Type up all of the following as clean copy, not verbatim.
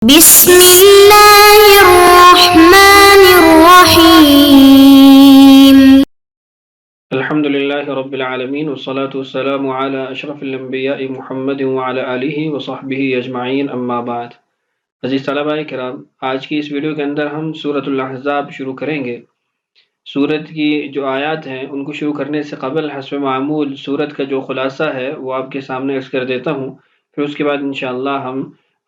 بسم اللہ الرحمن الرحیم الحمد للہ رب العالمین والصلاة والسلام علی اشرف الانبیاء محمد وعلی آلہ وصحبہ اجمعین اما بعد۔ عزیز طلباء کرام، آج کی اس ویڈیو کے اندر ہم سورۃ الاحزاب شروع کریں گے۔ سورت کی جو آیات ہیں ان کو شروع کرنے سے قبل حسب معمول سورت کا جو خلاصہ ہے وہ آپ کے سامنے عرض کر دیتا ہوں، پھر اس کے بعد انشاءاللہ ہم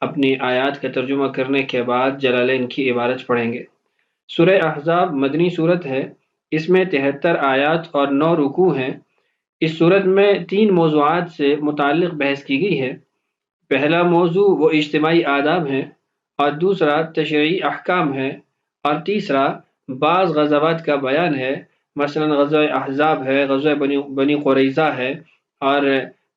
اپنی آیات کا ترجمہ کرنے کے بعد جلالین کی عبارت پڑھیں گے۔ سورہ احزاب مدنی سورت ہے، اس میں 73 آیات اور 9 رکوع ہیں۔ اس سورت میں 3 موضوعات سے متعلق بحث کی گئی ہے۔ پہلا موضوع وہ اجتماعی آداب ہیں، اور دوسرا تشریعی احکام ہے، اور تیسرا بعض غزوات کا بیان ہے، مثلا غزوہ احزاب ہے، غزوہ بنی قریظہ ہے، اور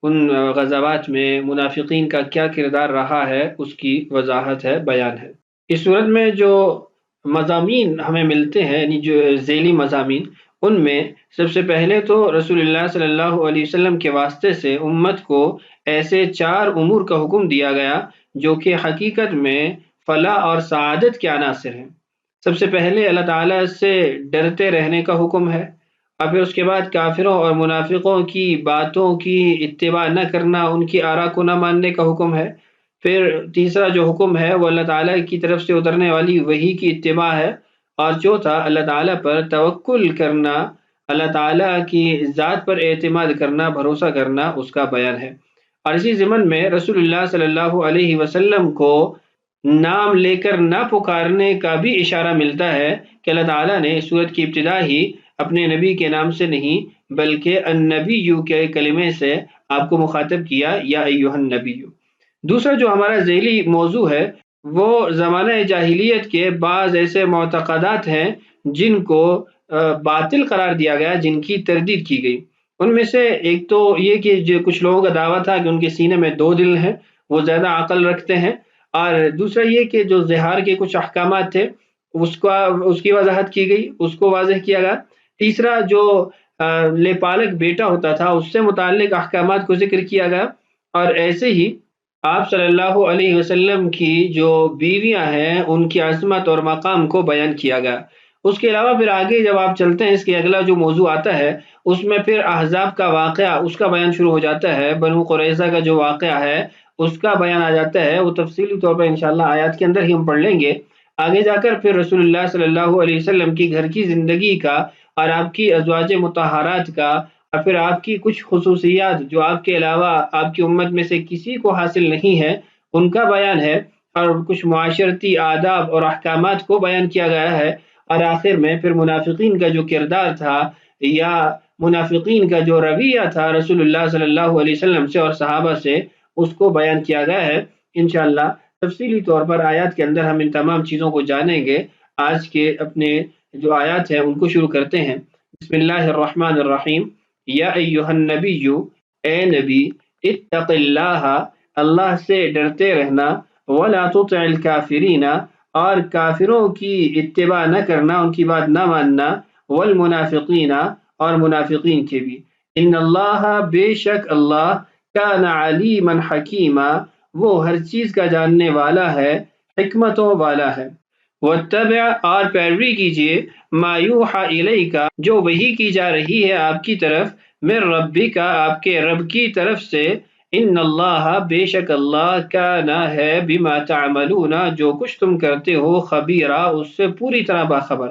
ان غزوات میں منافقین کا کیا کردار رہا ہے اس کی وضاحت ہے، بیان ہے۔ اس صورت میں جو مضامین ہمیں ملتے ہیں، یعنی جو ذیلی مضامین، ان میں سب سے پہلے تو رسول اللہ صلی اللہ علیہ وسلم کے واسطے سے امت کو ایسے 4 امور کا حکم دیا گیا جو کہ حقیقت میں فلاح اور سعادت کے عناصر ہیں۔ سب سے پہلے اللہ تعالیٰ سے ڈرتے رہنے کا حکم ہے، اور پھر اس کے بعد کافروں اور منافقوں کی باتوں کی اتباع نہ کرنا، ان کی آراء کو نہ ماننے کا حکم ہے۔ پھر تیسرا جو حکم ہے وہ اللہ تعالیٰ کی طرف سے اترنے والی وحی کی اتباع ہے، اور چوتھا اللہ تعالیٰ پر توکل کرنا، اللہ تعالیٰ کی ذات پر اعتماد کرنا، بھروسہ کرنا، اس کا بیان ہے۔ اور اسی ضمن میں رسول اللہ صلی اللہ علیہ وسلم کو نام لے کر نہ پکارنے کا بھی اشارہ ملتا ہے کہ اللہ تعالیٰ نے سورت کی ابتدا ہی اپنے نبی کے نام سے نہیں بلکہ النبی کے کلمے سے آپ کو مخاطب کیا، یا ایھا النبی۔ دوسرا جو ہمارا ذیلی موضوع ہے وہ زمانہ جاہلیت کے بعض ایسے معتقدات ہیں جن کو باطل قرار دیا گیا، جن کی تردید کی گئی۔ ان میں سے ایک تو یہ کہ جو کچھ لوگوں کا دعویٰ تھا کہ ان کے سینے میں 2 دل ہیں، وہ زیادہ عقل رکھتے ہیں، اور دوسرا یہ کہ جو زہار کے کچھ احکامات تھے اس کی وضاحت کی گئی، اس کو واضح کیا گیا۔ تیسرا جو لے پالک بیٹا ہوتا تھا اس سے متعلق احکامات کو ذکر کیا گیا، اور ایسے ہی آپ صلی اللہ علیہ وسلم کی جو بیویاں ہیں ان کی عظمت اور مقام کو بیان کیا گیا۔ اس کے علاوہ پھر آگے جب آپ چلتے ہیں، اس کے اگلا جو موضوع آتا ہے اس میں پھر احزاب کا واقعہ، اس کا بیان شروع ہو جاتا ہے۔ بنو قریظہ کا جو واقعہ ہے اس کا بیان آ جاتا ہے، وہ تفصیلی طور پر انشاءاللہ آیات کے اندر ہی ہم پڑھ لیں گے۔ آگے جا کر پھر رسول اللہ صلی اللہ علیہ وسلم کی گھر کی زندگی کا، اور آپ کی ازواج مطہرات کا، اور پھر آپ کی کچھ خصوصیات جو آپ کے علاوہ آپ کی امت میں سے کسی کو حاصل نہیں ہے، ان کا بیان ہے، اور کچھ معاشرتی آداب اور احکامات کو بیان کیا گیا ہے، اور آخر میں پھر منافقین کا جو کردار تھا یا منافقین کا جو رویہ تھا رسول اللہ صلی اللہ علیہ وسلم سے اور صحابہ سے، اس کو بیان کیا گیا ہے۔ انشاءاللہ تفصیلی طور پر آیات کے اندر ہم ان تمام چیزوں کو جانیں گے۔ آج کے اپنے جو آیات ہیں ان کو شروع کرتے ہیں۔ بسم اللہ الرحمن الرحیم۔ یا ایھا النبی، اے نبی، اتق اللہ، اللہ سے ڈرتے رہنا، ولا تطع الکافرین، اور کافروں کی اتباع نہ کرنا، ان کی بات نہ ماننا، والمنافقین، اور منافقین کے بھی۔ ان اللہ، بے شک اللہ، کان علیما حکیما، وہ ہر چیز کا جاننے والا ہے، حکمتوں والا ہے۔ واتبع، اور پیروی کیجیے، ما یوحی الیک، جو وحی کی جا رہی ہے آپ کی طرف، من ربک، آپ کے رب کی طرف سے، ان اللہ، بے شک اللہ، کان ہے، بما تعملون، جو کچھ تم کرتے ہو، خبیرا، اس سے پوری طرح باخبر۔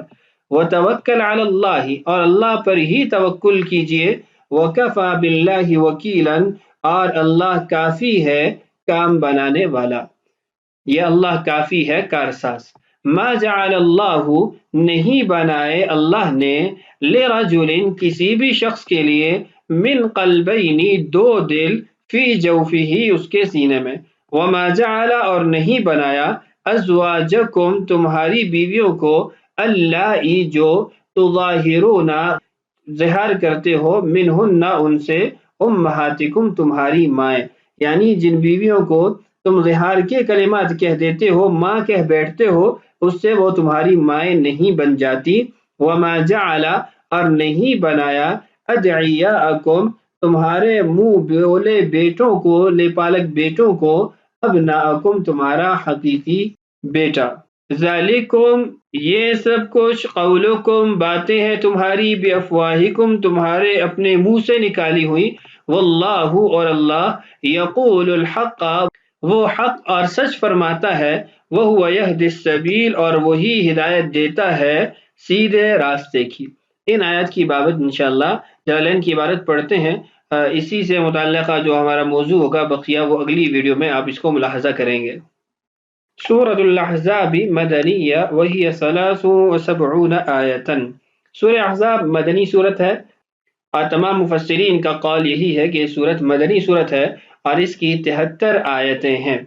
وتوکل علی اللہ، اور اللہ پر ہی توکل کیجیے، وکفی باللہ وکیلا، اور اللہ کافی ہے کام بنانے والا، یہ اللہ کافی ہے کارساز۔ ما جعل اللہ، نہیں بنائے اللہ نے، لرجل، کسی بھی شخص کے لیے، من قلبین، 2 دل، فی جوفہ، اس کے سینے میں، وما جعل، اور نہیں بنایا، ازواجکم، تمہاری بیویوں کو، اللائی، جو تظاہرون، ظہار کرتے ہو، منہن، ان سے، امہاتکم، تمہاری مائیں، یعنی جن بیویوں کو تم ظہار کے کلمات کہہ دیتے ہو، ماں کہہ بیٹھتے ہو، اس سے وہ تمہاری مائیں نہیں بن جاتی۔ وما جعل، اور نہیں بنایا، ادعیاءکم، تمہارے منہ بولے بیٹوں کو، لے پالک بیٹوں کو، ابناءکم تمہارا حقیقی بیٹا، ذالکم یہ سب کچھ، قولکم باتیں ہیں تمہاری، بافواہکم تمہارے اپنے منہ سے نکالی ہوئی، واللہ اور اللہ، یقول الحق وہ حق اور سچ فرماتا ہے، وہو یہدی السبیل اور وہی ہدایت دیتا ہے سیدھے راستے کی۔ ان آیات کی بابت انشاءاللہ جلالین کی عبارت پڑھتے ہیں، اسی سے متعلقہ جو ہمارا موضوع ہوگا بقیہ وہ اگلی ویڈیو میں آپ اس کو ملاحظہ کریں گے۔ سورۃ الاحزاب مدنیہ وہی 73 آیتاً، سورہ احزاب مدنی صورت ہے، اور تمام مفسرین کا قول یہی ہے کہ یہ صورت مدنی صورت ہے اور اس کی 73 آیتیں ہیں۔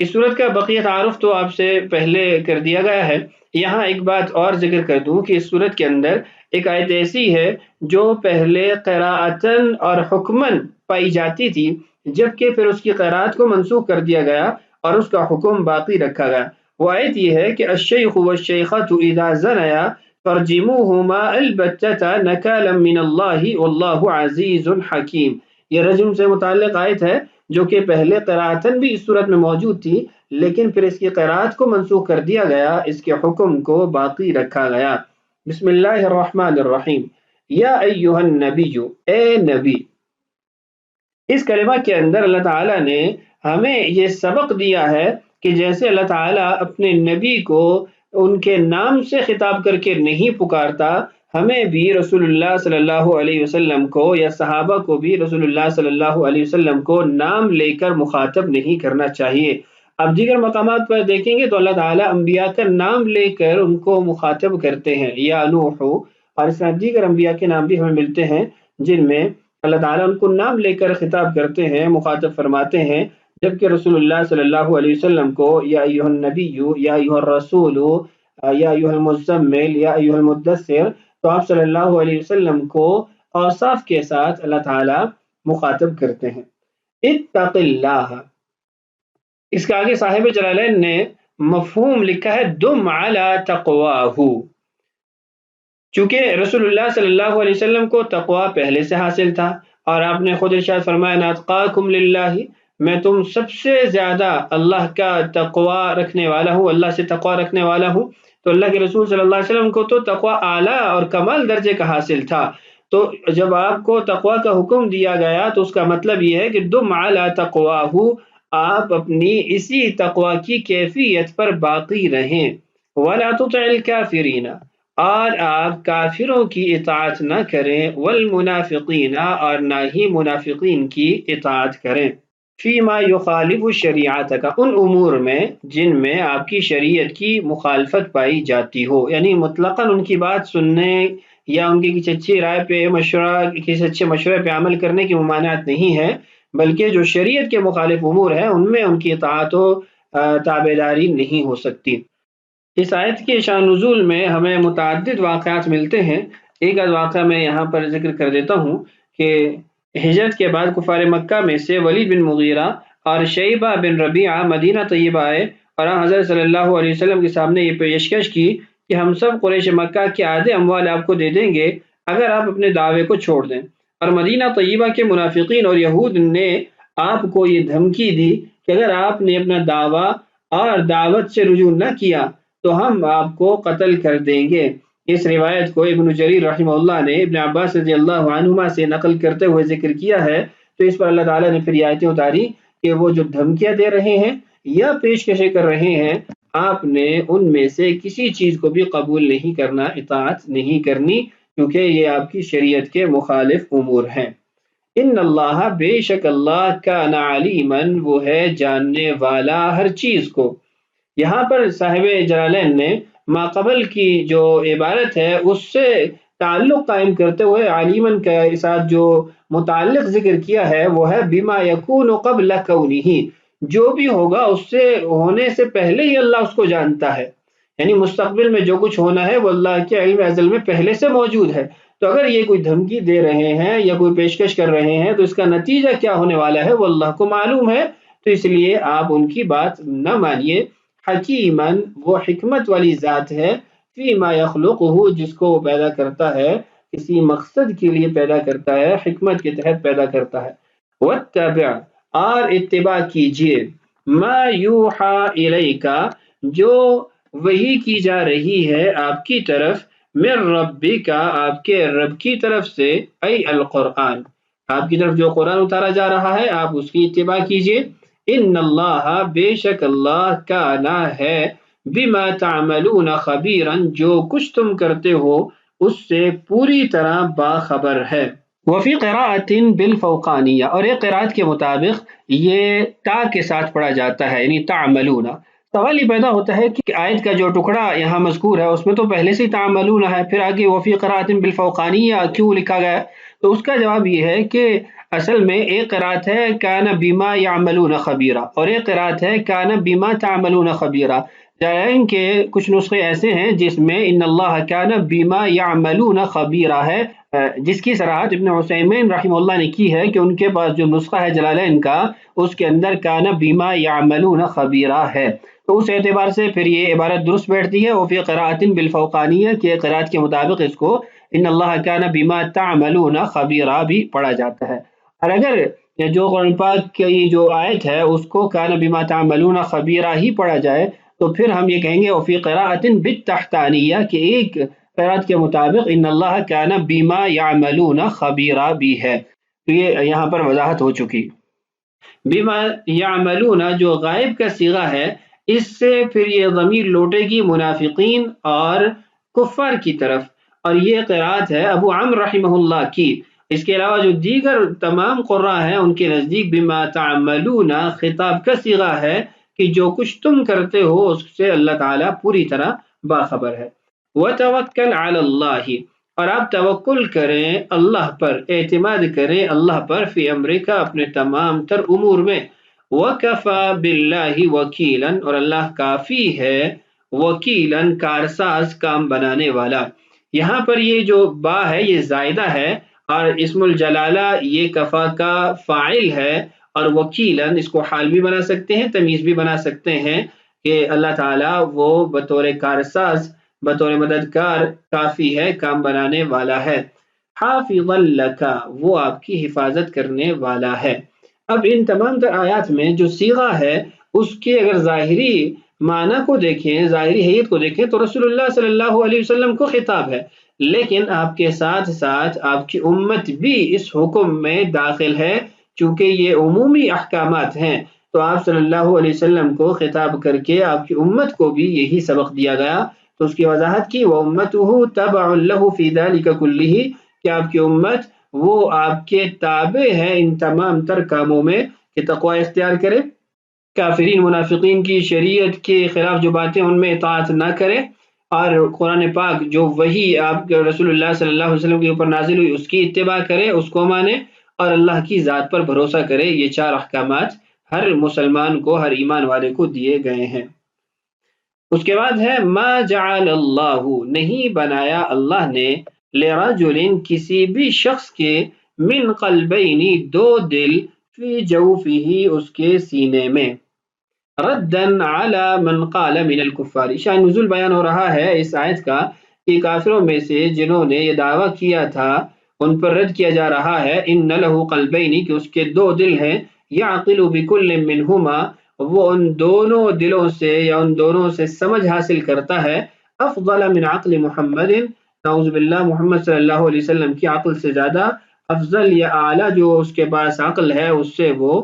اس صورت کا بقیہ تعارف تو آپ سے پہلے کر دیا گیا ہے، یہاں ایک بات اور ذکر کر دوں کہ اس صورت کے اندر ایک آیت ایسی ہے جو پہلے قراءتاً اور حکماً پائی جاتی تھی، جبکہ پھر اس کی قراءت کو منسوخ کر دیا گیا اور اس کا حکم باقی رکھا گیا۔ وہ آیت یہ ہے کہ الشیخ والشیخۃ اذا زنیا فرجموہما البتۃ نکالا من اللہ واللہ عزیز حکیم۔ یہ رجم سے متعلق آیت ہے جو کہ پہلے قراءتاً بھی اس صورت میں موجود تھی، لیکن پھر اس کی قراءت کو منسوخ کر دیا گیا، اس کے حکم کو باقی رکھا گیا۔ بسم اللہ الرحمن الرحیم، یا ایہا النبی، اے نبی۔ اس کلمہ کے اندر اللہ تعالیٰ نے ہمیں یہ سبق دیا ہے کہ جیسے اللہ تعالیٰ اپنے نبی کو ان کے نام سے خطاب کر کے نہیں پکارتا، ہمیں بھی رسول اللہ صلی اللہ علیہ وسلم کو یا صحابہ کو بھی رسول اللہ صلی اللہ علیہ وسلم کو نام لے کر مخاطب نہیں کرنا چاہیے۔ اب دیگر مقامات پر دیکھیں گے تو اللہ تعالیٰ انبیاء کا نام لے کر ان کو مخاطب کرتے ہیں، یا نوح، اور اس طرح دیگر انبیاء کے نام بھی ہمیں ملتے ہیں جن میں اللہ تعالیٰ ان کو نام لے کر خطاب کرتے ہیں، مخاطب فرماتے ہیں، جبکہ رسول اللہ صلی اللہ علیہ وسلم کو یا ایھا النبی، یا ایھا الرسول، یا ایھا المزمل، یا ایھا المدثر، تو آپ صلی اللہ علیہ وسلم کو اوصاف کے ساتھ اللہ تعالیٰ مخاطب کرتے ہیں۔ اتق اللہ، اس کے آگے صاحب جلالین نے مفہوم لکھا ہے دم علی تقواہ، چونکہ رسول اللہ صلی اللہ علیہ وسلم کو تقوی پہلے سے حاصل تھا، اور آپ نے خود ارشاد فرمایا ناتقاکم للہ، میں تم سب سے زیادہ اللہ کا تقوی رکھنے والا ہوں، اللہ سے تقوی رکھنے والا ہوں۔ تو اللہ کے رسول صلی اللہ علیہ وسلم کو تو تقوی اعلیٰ اور کمال درجے کا حاصل تھا، تو جب آپ کو تقوی کا حکم دیا گیا تو اس کا مطلب یہ ہے کہ دم علی تقواہ، آپ اپنی اسی تقوی کی کیفیت پر باقی رہیں۔ وَلَا تُطِعِ الْكَافِرِينَ، اور آپ کافروں کی اطاعت نہ کریں، والمنافقین، اور نہ ہی منافقین کی اطاعت کریں، فیما یخالف شریعتک، ان امور میں جن میں آپ کی شریعت کی مخالفت پائی جاتی ہو، یعنی مطلقاً ان کی بات سننے یا ان کی کسی اچھی رائے پہ کسی اچھے مشورے پہ عمل کرنے کی ممانعت نہیں ہے، بلکہ جو شریعت کے مخالف امور ہیں ان میں ان کی اطاعت و تابعداری نہیں ہو سکتی۔ اس آیت کے شان نزول میں ہمیں متعدد واقعات ملتے ہیں۔ ایک آدھ واقعہ میں یہاں پر ذکر کر دیتا ہوں کہ ہجرت کے بعد کفار مکہ میں سے ولید بن مغیرہ اور شیبہ بن ربیعہ مدینہ طیبہ آئے اور حضرت صلی اللہ علیہ وسلم کے سامنے یہ پیشکش کی کہ ہم سب قریش مکہ کے آدھے اموال آپ کو دے دیں گے اگر آپ اپنے دعوے کو چھوڑ دیں۔ اور مدینہ طیبہ کے منافقین اور یہود نے آپ کو یہ دھمکی دی کہ اگر آپ نے اپنا دعویٰ اور دعوت سے رجوع نہ کیا تو ہم آپ کو قتل کر دیں گے۔ اس روایت کو ابن جریر رحمہ اللہ نے ابن عباس رضی اللہ عنہما سے نقل کرتے ہوئے ذکر کیا ہے، تو اس پر اللہ تعالیٰ نے پھر یہ آیتیں اتاری کہ وہ جو دھمکیاں دے رہے ہیں یا پیشکشیں کر رہے ہیں، آپ نے ان میں سے کسی چیز کو بھی قبول نہیں کرنا، اطاعت نہیں کرنی، کیونکہ یہ آپ کی شریعت کے مخالف امور ہیں۔ ان اللہ، بے شک اللہ، کان علیماً، وہ ہے جاننے والا ہر چیز کو۔ یہاں پر صاحب جلالین نے ما قبل کی جو عبارت ہے اس سے تعلق قائم کرتے ہوئے علیماً کے ساتھ جو متعلق ذکر کیا ہے وہ ہے بما یکون قبل کونہ، جو بھی ہوگا اس سے ہونے سے پہلے ہی اللہ اس کو جانتا ہے، یعنی مستقبل میں جو کچھ ہونا ہے وہ اللہ کے علم ازل میں پہلے سے موجود ہے۔ تو اگر یہ کوئی دھمکی دے رہے ہیں یا کوئی پیشکش کر رہے ہیں تو اس کا نتیجہ کیا ہونے والا ہے وہ اللہ کو معلوم ہے، تو اس لیے آپ ان کی بات نہ مانیے۔ حکیماً، وہ حکمت والی ذات ہے، فیما یخلقہ، جس کو وہ پیدا کرتا ہے، کسی مقصد کے لیے پیدا کرتا ہے، حکمت کے تحت پیدا کرتا ہے۔ واتبع، اور اتباع کیجیے، ما یوحا الیکا، جو وحی کی جا رہی ہے آپ کی طرف، من ربکا، آپ کے رب کی طرف سے، ای القرآن، آپ کی طرف جو قرآن اتارا جا رہا ہے آپ اس کی اتباع کیجئے۔ ان اللہ، بے شک اللہ، کانا ہے، بما تعملون خبیرا، جو کچھ تم کرتے ہو اس سے پوری طرح باخبر ہے۔ وفی قراءۃ بالفوقانیہ، اور ایک قراءت کے مطابق یہ تا کے ساتھ پڑھا جاتا ہے، یعنی تعملون۔ سوال یہ پیدا ہوتا ہے کہ آیت کا جو ٹکڑا یہاں مذکور ہے اس میں تو پہلے سے ہی تعملون ہے، پھر آگے وفی قراءۃ بالفوقانیہ کیوں لکھا گیا؟ تو اس کا جواب یہ ہے کہ اصل میں ایک قراءت ہے کان بما یعملون خبیرا، اور ایک قراءت ہے کان بما تعملون خبیرا۔ جائیں کہ کچھ نسخے ایسے ہیں جس میں ان اللہ کان بما یعملون خبیرا ہے، جس کی صراحت ابن عثیمین رحمہ اللہ نے کی ہے کہ ان کے پاس جو نسخہ ہے جلالین کا اس کے اندر کان بما یعملون خبیرا ہے، تو اس اعتبار سے پھر یہ عبارت درست بیٹھتی ہے۔ وفی قراءۃ بالفوقانیہ کے قراءت کے مطابق اس کو ان اللہ کان بما تعملون خبیرا بھی پڑھا جاتا ہے۔ اور اگر جو قرآن پاک کی جو آیت ہے اس کو کان بما تعملون خبیرا ہی پڑھا جائے تو پھر ہم یہ کہیں گے وفی قراءۃ بالتحتانیہ کہ ایک قراءت کے مطابق ان اللہ کان بما یعملون خبیرا بھی ہے۔ تو یہ یہاں پر وضاحت ہو چکی۔ بما یعملون جو غائب کا صیغہ ہے، اس سے پھر یہ ضمیر لوٹے گی منافقین اور کفار کی طرف، اور یہ قراءت ہے ابو عمرو رحمہ اللہ کی۔ اس کے علاوہ جو دیگر تمام قراء ہیں ان کے نزدیک بما تعملون خطاب کا صیغہ ہے کہ جو کچھ تم کرتے ہو اس سے اللہ تعالیٰ پوری طرح باخبر ہے۔ وتوکل علی اللہ، اور آپ توکل کریں اللہ پر، اعتماد کریں اللہ پر، فی امرکا، اپنے تمام تر امور میں، وَكَفَى بِاللَّهِ وَكِيلًا، اور اللہ کافی ہے، وکیلاً کارساز، کام بنانے والا۔ یہاں پر یہ جو با ہے یہ زائدہ ہے، اور اسم الجلالہ یہ کفا کا فاعل ہے، اور وکیلاً اس کو حال بھی بنا سکتے ہیں، تمیز بھی بنا سکتے ہیں کہ اللہ تعالیٰ وہ بطور کارساز، بطور مددگار کافی ہے، کام بنانے والا ہے۔ حافظا لکا، وہ آپ کی حفاظت کرنے والا ہے۔ اب ان تمام تر آیات میں جو صیغہ ہے اس کے اگر ظاہری معنی کو دیکھیں، ظاہری حیت کو دیکھیں تو رسول اللہ صلی اللہ علیہ وسلم کو خطاب ہے، لیکن آپ کے ساتھ ساتھ آپ کی امت بھی اس حکم میں داخل ہے، چونکہ یہ عمومی احکامات ہیں تو آپ صلی اللہ علیہ وسلم کو خطاب کر کے آپ کی امت کو بھی یہی سبق دیا گیا، تو اس کی وضاحت کی وَأُمَّتُهُ تَبَعٌ لَهُ فِي ذَلِكَ كُلِّهِ، کہ آپ کی امت وہ آپ کے تابع ہے ان تمام تر کاموں میں کہ تقوی اختیار کرے، کافرین منافقین کی شریعت کے خلاف جو باتیں ان میں اطاعت نہ کرے، اور قرآن پاک جو وہی آپ کے رسول اللہ صلی اللہ علیہ وسلم کے اوپر نازل ہوئی اس کی اتباع کرے، اس کو مانے، اور اللہ کی ذات پر بھروسہ کرے۔ یہ چار احکامات ہر مسلمان کو، ہر ایمان والے کو دیے گئے ہیں۔ اس کے بعد ہے ما جعل اللہ، نہیں بنایا اللہ نے، لرجل کسی بھی شخص کے، من قلبین دو دل، فی جوفہ اس کے سینے میں، ردن علی من قال من الکفار، شان نزول بیان ہو رہا ہے اس آیت کا کہ کافروں میں سے جنہوں نے یہ دعویٰ کیا تھا ان پر رد کیا جا رہا ہے، ان لہ قلبین، کہ اس کے دو دل ہیں، یعقل بکل منہما، وہ ان دونوں دلوں سے یا ان دونوں سے سمجھ حاصل کرتا ہے، افضل من عقل محمد، نعوذ باللہ محمد صلی اللہ علیہ وسلم کی عقل سے زیادہ افضل یا اعلیٰ جو اس کے پاس عقل ہے اس سے وہ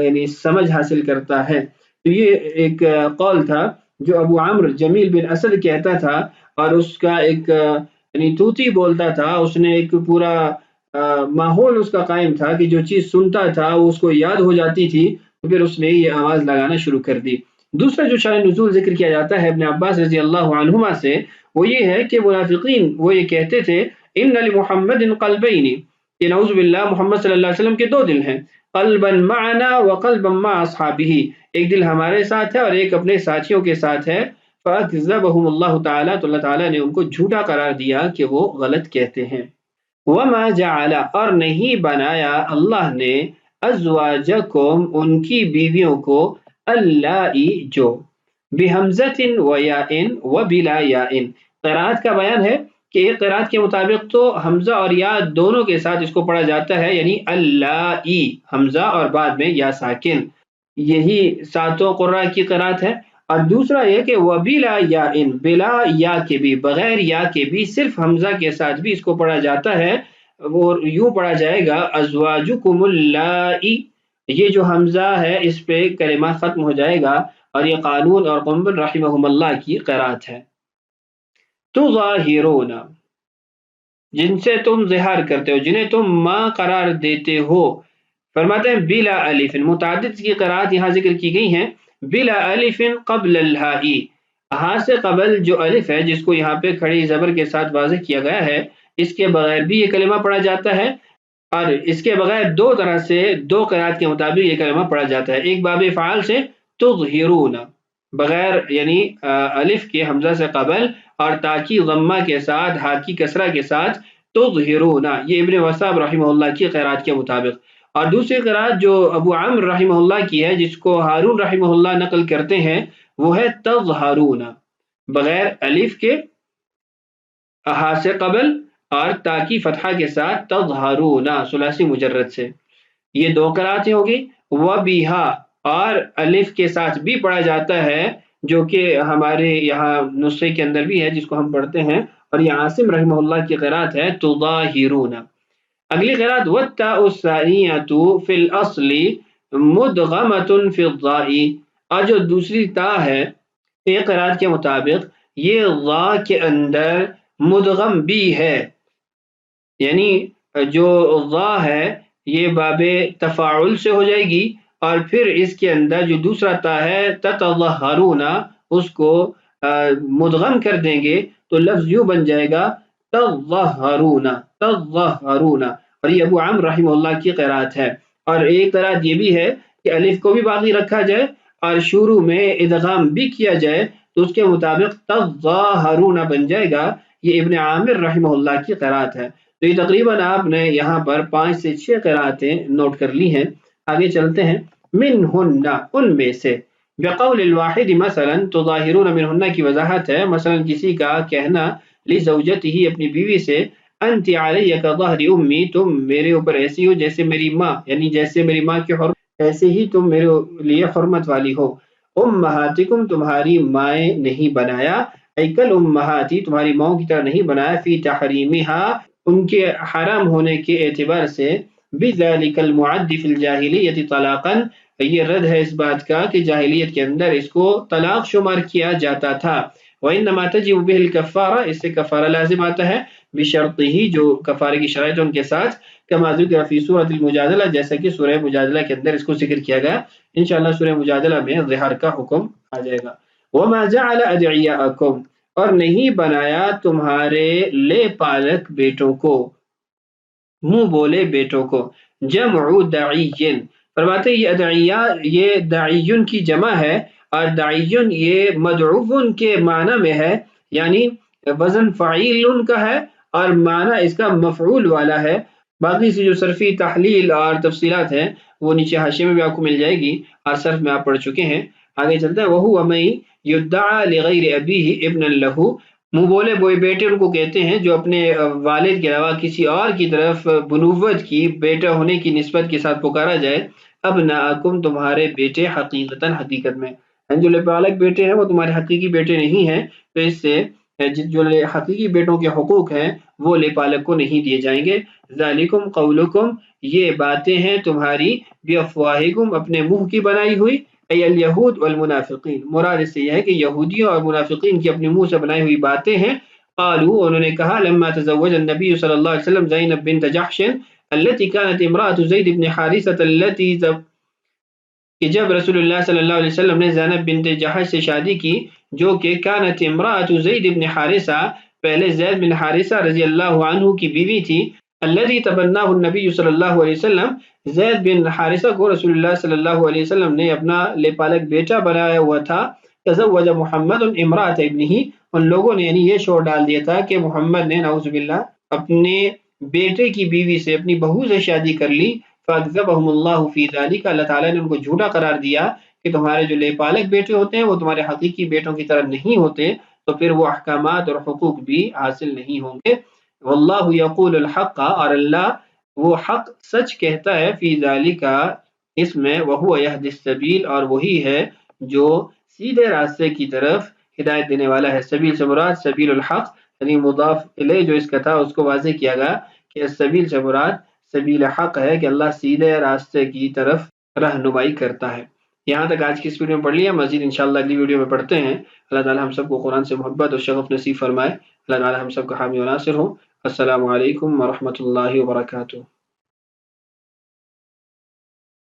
یعنی سمجھ حاصل کرتا ہے۔ تو یہ ایک قول تھا جو ابو عمرو جمیل بن اسد کہتا تھا، اور اس کا ایک یعنی طوطی بولتا تھا، اس نے ایک پورا ماحول اس کا قائم تھا کہ جو چیز سنتا تھا وہ اس کو یاد ہو جاتی تھی، تو پھر اس نے یہ آواز لگانا شروع کر دی۔ دوسرا جو شان نزول ذکر کیا جاتا ہے ابن عباس رضی اللہ عنہما سے، وہ یہ ہے کہ منافقین وہ یہ کہتے تھے ان لمحمد قلبین، کہ نعوذ باللہ محمد صلی اللہ علیہ وسلم کے دو دل ہیں، قلبا معنا وقلبا مع اصحابہ، ایک دل ہمارے ساتھ ہے اور ایک اپنے ساتھیوں کے ساتھ ہے، فاکذبہم اللہ تعالیٰ، تو اللہ تعالیٰ نے ان کو جھوٹا قرار دیا کہ وہ غلط کہتے ہیں۔ وما جعل، اور نہیں بنایا اللہ نے، ازواجکم، ان کی بیویوں کو، اللائی، جو، بحمزۃ و یاء و بلا یاء، قرات کا بیان ہے کہ ایک قرات کے مطابق تو حمزہ اور یا دونوں کے ساتھ اس کو پڑھا جاتا ہے، یعنی اللائی حمزہ اور بعد میں یا ساکن، یہی ساتوں قراء کی قرات ہے۔ اور دوسرا یہ کہ وبلا یا ان، بلا یا کے بھی، بغیر یا کے بھی، صرف حمزہ کے ساتھ بھی اس کو پڑھا جاتا ہے، وہ یوں پڑھا جائے گا ازواجکم اللائی، یہ جو حمزہ ہے اس پہ کلمہ ختم ہو جائے گا، اور یہ قالون اور قنبل رحمہم اللہ کی قرات ہے۔ تظاہرون، جن سے تم ظہار کرتے ہو، جنہیں تم ماں قرار دیتے ہو، فرماتے ہیں بلا الف، متعدد کی قرات یہاں ذکر کی گئی ہیں، بلا الف قبل الہائی، ہاں سے قبل جو الف ہے جس کو یہاں پہ کھڑی زبر کے ساتھ واضح کیا گیا ہے، اس کے بغیر بھی یہ کلمہ پڑھا جاتا ہے، اور اس کے بغیر دو طرح سے، دو قرات کے مطابق یہ کلمہ پڑھا جاتا ہے۔ ایک باب فعال سے تظہرون، بغیر یعنی الف کے حمزہ سے قبل اور تاکی ضمہ کے ساتھ، ہا کی کسرہ کے ساتھ، تظہرون، یہ ابن وصاب رحمہ اللہ کی قرات کے مطابق۔ اور دوسری قرات جو ابو عمرو رحمہ اللہ کی ہے، جس کو ہارون رحمہ اللہ نقل کرتے ہیں، وہ ہے تظہرون، بغیر الف کے، ہا سے قبل اور تاکی فتحہ کے ساتھ، تظہرون ثلاثی مجرد سے۔ یہ دو قراتیں ہوگی۔ وبہا، اور الف کے ساتھ بھی پڑھا جاتا ہے، جو کہ ہمارے یہاں نسخے کے اندر بھی ہے جس کو ہم پڑھتے ہیں، اور یہ عاصم رحمہ اللہ کی قرات ہے تظاہرون۔ اگلی قرات والتاء الثانیۃ فی الاصل مدغمۃ فی الضاء، اور جو دوسری تا ہے ایک قرات کے مطابق یہ ضا کے اندر مدغم بھی ہے، یعنی جو ضا ہے یہ باب تفاعل سے ہو جائے گی، اور پھر اس کے اندر جو دوسرا تا ہے تتظہرون، اس کو مدغم کر دیں گے تو لفظ یوں بن جائے گا تظہرون، تظہرون، اور یہ ابو عمرو رحمہ اللہ کی قرات ہے۔ اور ایک قرات یہ بھی ہے کہ الف کو بھی باقی رکھا جائے اور شروع میں ادغام بھی کیا جائے، تو اس کے مطابق تظاہرون بن جائے گا، یہ ابن عامر رحمہ اللہ کی قرات ہے۔ تو یہ تقریباً آپ نے یہاں پر 5 سے 6 قراتیں نوٹ کر لی ہیں۔ آگے چلتے ہیں، منہن، ان میں سے، بقول الواحد مثلا، تظاہرون منہن کی وضاحت ہے، مثلا کسی کا کہنا لزوجتہ، اپنی بیوی سے، انت علی کظہر امی، تم میرے اوپر ایسی ہو جیسے میری ماں، یعنی جیسے میری ماں کی حرمت ایسے ہی تم میرے لیے حرمت والی ہو۔ امہاتکم، تمہاری مائیں نہیں بنایا، ایکل امہاتی، تمہاری ماؤں کی طرح نہیں بنایا، فی تحریمہا، ان کے حرام ہونے کے اعتبار سے، بذالک المعد فی الجاہلیۃ طلاقا، یہ رد ہے اس بات کا کہ جاہلیت کے اندر اس کو طلاق شمار کیا جاتا تھا۔ وانما تجب به الکفارہ، اس سے کفارہ لازم آتا ہے، بشرطہ، جو کفارے کی شرائط ان کے ساتھ، کما ذکر فی سورۃ المجادلہ، جیسا کہ سورہ مجادلہ کے اندر اس کو ذکر کیا گیا۔ انشاءاللہ سورہ مجادلہ میں ظہار کا حکم آ جائے گا۔ وما جعل ادعیاءکم، اور نہیں بنایا تمہارے لے پالک بیٹوں کو، منہ بولے بیٹوں کو، جمع دعین، فرماتے یہ ادعیاء، یہ دعیون کی جمع ہے، اور دعیون یہ مدعوون کے معنی میں ہے، یعنی وزن فعیل کا ہے اور معنی اس کا مفعول والا ہے۔ باقی سے جو صرفی تحلیل اور تفصیلات ہیں وہ نیچے حاشیے میں بھی آپ کو مل جائے گی، اور صرف میں آپ پڑھ چکے ہیں۔ آگے چلتا ہے، وَهُوَ مَن يُدَّعَى لِغَيْرِ أَبِيهِ ابْنًا لَهُ، منہ بولے بوئے بیٹے ان کو کہتے ہیں جو اپنے والد کے علاوہ کسی اور کی طرف بنوت کی، بیٹا ہونے کی نسبت کے ساتھ پکارا جائے۔ ابناءکم، تمہارے بیٹے، حقیقتاً، حقیقت میں، جو لبالغ بیٹے ہیں وہ تمہارے حقیقی بیٹے نہیں ہیں، تو اس سے جو حقیقی بیٹوں کے حقوق ہیں وہ لبالغ کو نہیں دیے جائیں گے۔ ذالکم قولکم، یہ باتیں ہیں تمہاری، بافواہکم، اپنے منہ کی بنائی ہوئی، ای الیہود والمنافقین، مراد اس سے یہ ہے کہ یہودیوں اور منافقین کی اپنے منہ سے بنائی ہوئی باتیں ہیں۔ قالوا، انہوں نے کہا، لما تزوج النبی صلی اللہ علیہ وسلم زینب بنت جحش التي كانت امرأة زید بن حارثة التي، کہ جب رسول اللہ صلی اللہ علیہ وسلم نے زینب بنت جحش سے شادی کی، جو کہ كانت امرأة زید بن حارثہ، پہلے زید بن حارثہ رضی اللہ عنہ کی بیوی تھی، الذي تبناه النبی صلی اللہ علیہ وسلم، زید بن حارثہ کو رسول اللہ صلی اللہ علیہ وسلم نے اپنا لپالک بیٹا بنایا ہوا تھا۔ تزوج محمد امرأة ابنہ، ان لوگوں نے یعنی یہ شور ڈال دیا تھا کہ محمد نے نعوذ باللہ اپنے بیٹے کی بیوی سے، اپنی بہو سے شادی کر لی۔ فاکذبہم اللہ فی ذلک، اللہ تعالیٰ نے ان کو جھوٹا قرار دیا کہ تمہارے جو لپالک بیٹے ہوتے ہیں وہ تمہارے حقیقی بیٹوں کی طرح نہیں ہوتے، تو پھر وہ احکامات اور حقوق بھی حاصل نہیں ہوں گے۔ واللہ یقول الحق، اور اللہ وہ حق سچ کہتا ہے، فی ذالک، اس میں وہو یہدی السبیل، اور وہی ہے جو سیدھے راستے کی طرف ہدایت دینے والا ہے۔ سبیل سے مراد سبیل الحق، یعنی مضاف الیہ جو اس کا تھا اس کو واضح کیا گیا کہ سبیل سے مراد سبیل حق ہے کہ اللہ سیدھے راستے کی طرف رہنمائی کرتا ہے۔ یہاں تک آج کی اس ویڈیو میں پڑھ لیا، مزید انشاءاللہ اگلی ویڈیو میں پڑھتے ہیں۔ اللہ تعالی ہم سب کو قرآن سے محبت اور شغف نصیب فرمائے۔ اللہ تعالی ہم سب کا حامی و ناصر ہو۔ السلام علیکم ورحمۃ اللہ وبرکاتہ۔